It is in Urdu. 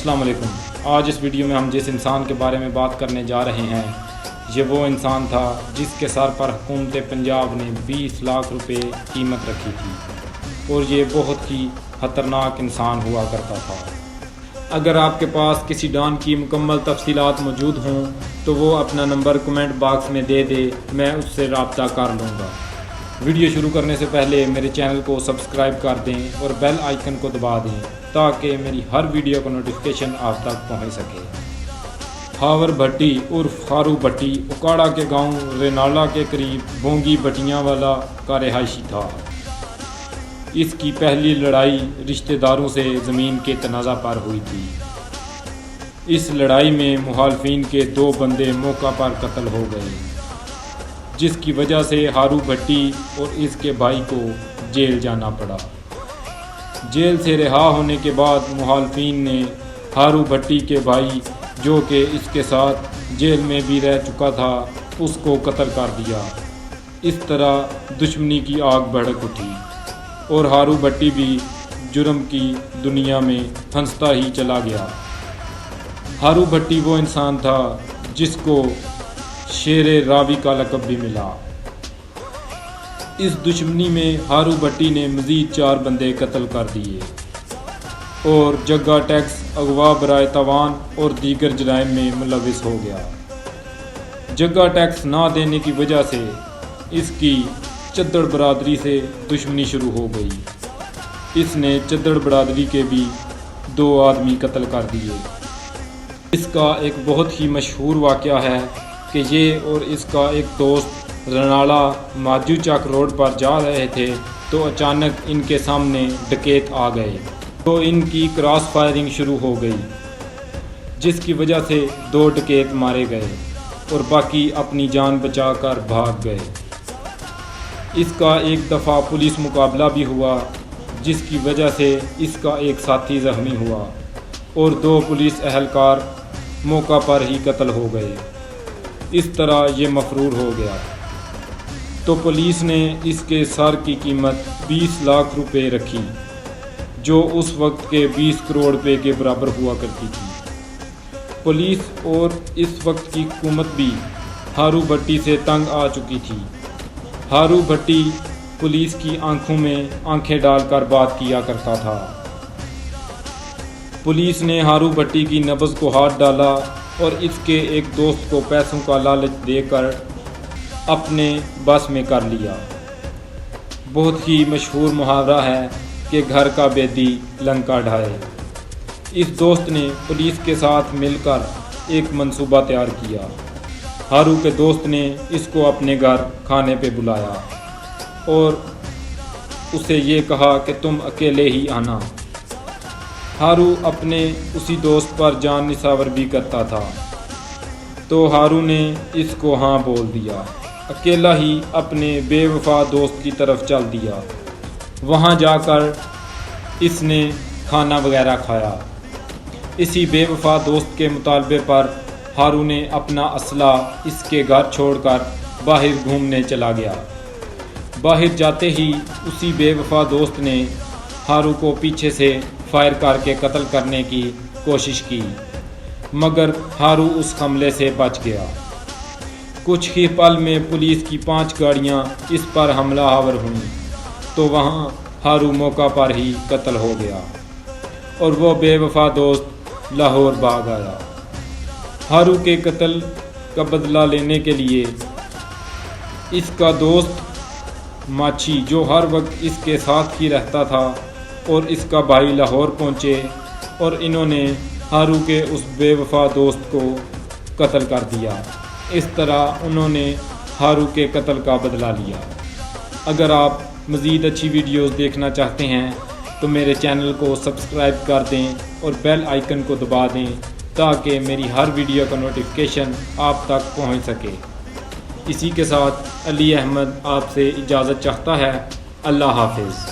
السلام علیکم۔ آج اس ویڈیو میں ہم جس انسان کے بارے میں بات کرنے جا رہے ہیں یہ وہ انسان تھا جس کے سر پر حکومت پنجاب نے 20 لاکھ روپے قیمت رکھی تھی اور یہ بہت ہی خطرناک انسان ہوا کرتا تھا۔ اگر آپ کے پاس کسی ڈان کی مکمل تفصیلات موجود ہوں تو وہ اپنا نمبر کمنٹ باکس میں دے دے، میں اس سے رابطہ کر لوں گا۔ ویڈیو شروع کرنے سے پہلے میرے چینل کو سبسکرائب کر دیں اور بیل آئیکن کو دبا دیں تاکہ میری ہر ویڈیو کا نوٹیفیکیشن آپ تک پہنچ سکے۔ ہاور بھٹی عرف خارو بھٹی اکاڑا کے گاؤں رینالا کے قریب بونگی بٹیاں والا کا رہائشی تھا۔ اس کی پہلی لڑائی رشتہ داروں سے زمین کے تنازع پر ہوئی تھی۔ اس لڑائی میں مخالفین کے 2 بندے موقع پر قتل ہو گئے، جس کی وجہ سے ہارو بھٹی اور اس کے بھائی کو جیل جانا پڑا۔ جیل سے رہا ہونے کے بعد مخالفین نے ہارو بھٹی کے بھائی جو کہ اس کے ساتھ جیل میں بھی رہ چکا تھا اس کو قتل کر دیا۔ اس طرح دشمنی کی آگ بھڑک اٹھی اور ہارو بھٹی بھی جرم کی دنیا میں پھنستا ہی چلا گیا۔ ہارو بھٹی وہ انسان تھا جس کو شیر راوی کا لقب بھی ملا۔ اس دشمنی میں ہارو بھٹی نے مزید 4 بندے قتل کر دیے اور جگہ ٹیکس، اغوا برائے تاوان اور دیگر جرائم میں ملوث ہو گیا۔ جگہ ٹیکس نہ دینے کی وجہ سے اس کی چدڑ برادری سے دشمنی شروع ہو گئی۔ اس نے چدڑ برادری کے بھی 2 آدمی قتل کر دیے۔ اس کا ایک بہت ہی مشہور واقعہ ہے کہ یہ اور اس کا ایک دوست رنالا ماجو چک روڈ پر جا رہے تھے تو اچانک ان کے سامنے ڈکیت آ گئے تو ان کی کراس فائرنگ شروع ہو گئی، جس کی وجہ سے 2 ڈکیت مارے گئے اور باقی اپنی جان بچا کر بھاگ گئے۔ اس کا ایک دفعہ پولیس مقابلہ بھی ہوا جس کی وجہ سے اس کا ایک ساتھی زخمی ہوا اور 2 پولیس اہلکار موقع پر ہی قتل ہو گئے۔ اس طرح یہ مفرور ہو گیا تو پولیس نے اس کے سر کی قیمت 20 لاکھ روپے رکھی جو اس وقت کے 20 کروڑ روپے کے برابر ہوا کرتی تھی۔ پولیس اور اس وقت کی حکومت بھی ہارو بھٹی سے تنگ آ چکی تھی۔ ہارو بھٹی پولیس کی آنکھوں میں آنکھیں ڈال کر بات کیا کرتا تھا۔ پولیس نے ہارو بھٹی کی نبض کو ہاتھ ڈالا اور اس کے ایک دوست کو پیسوں کا لالچ دے کر اپنے بس میں کر لیا۔ بہت ہی مشہور محاورہ ہے کہ گھر کا بیدی لنکا ڈھائے۔ اس دوست نے پولیس کے ساتھ مل کر ایک منصوبہ تیار کیا۔ ہارو کے دوست نے اس کو اپنے گھر کھانے پہ بلایا اور اسے یہ کہا کہ تم اکیلے ہی آنا۔ ہارو اپنے اسی دوست پر جان نثار بھی کرتا تھا تو ہارو نے اس کو ہاں بول دیا، اکیلا ہی اپنے بے وفا دوست کی طرف چل دیا۔ وہاں جا کر اس نے کھانا وغیرہ کھایا۔ اسی بے وفا دوست کے مطالبے پر ہارو نے اپنا اسلحہ اس کے گھر چھوڑ کر باہر گھومنے چلا گیا۔ باہر جاتے ہی اسی بے وفا دوست نے ہارو کو پیچھے سے فائر کر کے قتل کرنے کی کوشش کی مگر ہارو اس حملے سے بچ گیا۔ کچھ ہی پل میں پولیس کی 5 گاڑیاں اس پر حملہ آور ہوئیں تو وہاں ہارو موقع پر ہی قتل ہو گیا اور وہ بے وفا دوست لاہور بھاگ آیا۔ ہارو کے قتل کا بدلہ لینے کے لیے اس کا دوست ماچھی جو ہر وقت اس کے ساتھ ہی رہتا تھا اور اس کا بھائی لاہور پہنچے اور انہوں نے ہارو کے اس بے وفا دوست کو قتل کر دیا۔ اس طرح انہوں نے ہارو کے قتل کا بدلہ لیا۔ اگر آپ مزید اچھی ویڈیوز دیکھنا چاہتے ہیں تو میرے چینل کو سبسکرائب کر دیں اور بیل آئیکن کو دبا دیں تاکہ میری ہر ویڈیو کا نوٹیفیکیشن آپ تک پہنچ سکے۔ اسی کے ساتھ علی احمد آپ سے اجازت چاہتا ہے۔ اللہ حافظ۔